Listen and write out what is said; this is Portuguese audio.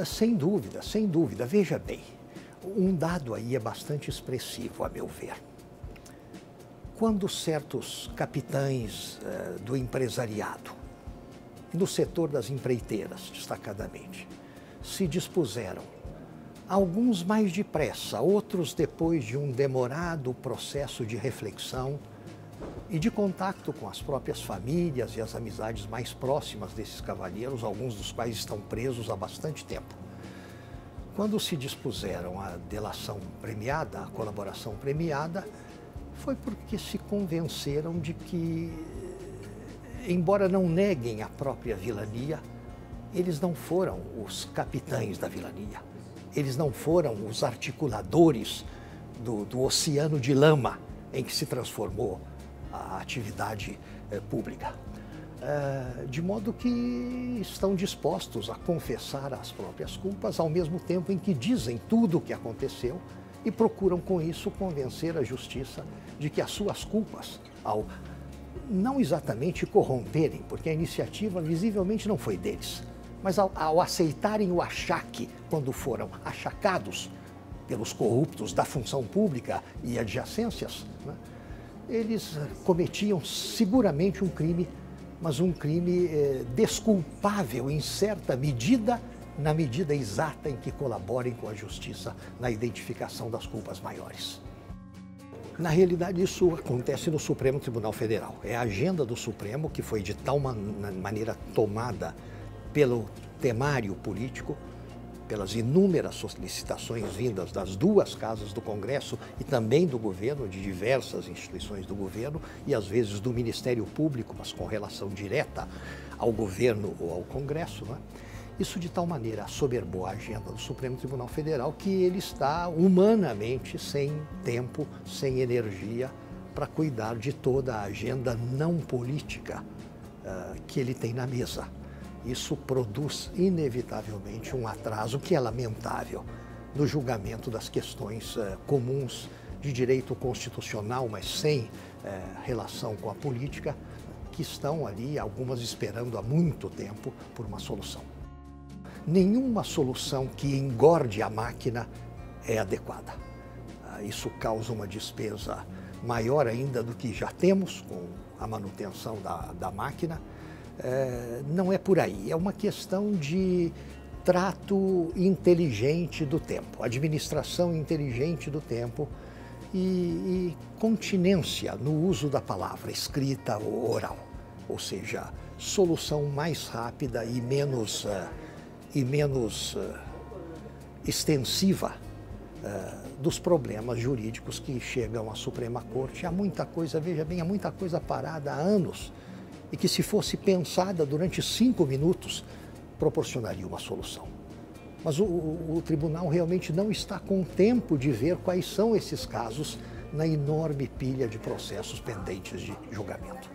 Sem dúvida, sem dúvida. Veja bem, um dado aí é bastante expressivo, a meu ver. Quando certos capitães do empresariado, no setor das empreiteiras, destacadamente, se dispuseram, alguns mais depressa, outros depois de um demorado processo de reflexão e de contato com as próprias famílias e as amizades mais próximas desses cavalheiros, alguns dos quais estão presos há bastante tempo. Quando se dispuseram à delação premiada, à colaboração premiada, foi porque se convenceram de que, embora não neguem a própria vilania, eles não foram os capitães da vilania. Eles não foram os articuladores do oceano de lama em que se transformou a atividade pública. De modo que estão dispostos a confessar as próprias culpas, ao mesmo tempo em que dizem tudo o que aconteceu e procuram com isso convencer a justiça de que as suas culpas, ao não exatamente corromperem, porque a iniciativa visivelmente não foi deles, mas ao aceitarem o achaque quando foram achacados pelos corruptos da função pública e adjacências, né, eles cometiam seguramente um crime, mas um crime desculpável em certa medida, na medida exata em que colaborem com a justiça na identificação das culpas maiores. Na realidade, isso acontece no Supremo Tribunal Federal. É a agenda do Supremo que foi de tal maneira tomada pelo temário político, pelas inúmeras solicitações vindas das duas casas do Congresso e também do governo, de diversas instituições do governo e às vezes do Ministério Público, mas com relação direta ao governo ou ao Congresso, né? Isso de tal maneira assoberbou a agenda do Supremo Tribunal Federal que ele está humanamente sem tempo, sem energia para cuidar de toda a agenda não política que ele tem na mesa. Isso produz inevitavelmente um atraso que é lamentável no julgamento das questões comuns de direito constitucional, mas sem relação com a política, que estão ali, algumas esperando há muito tempo por uma solução. Nenhuma solução que engorde a máquina é adequada. Isso causa uma despesa maior ainda do que já temos com a manutenção da máquina. Não é por aí, é uma questão de trato inteligente do tempo, administração inteligente do tempo e continência no uso da palavra escrita ou oral, ou seja, solução mais rápida e menos extensiva dos problemas jurídicos que chegam à Suprema Corte. Há muita coisa, veja bem, há muita coisa parada há anos e que, se fosse pensada durante 5 minutos, proporcionaria uma solução. Mas o tribunal realmente não está com tempo de ver quais são esses casos na enorme pilha de processos pendentes de julgamento.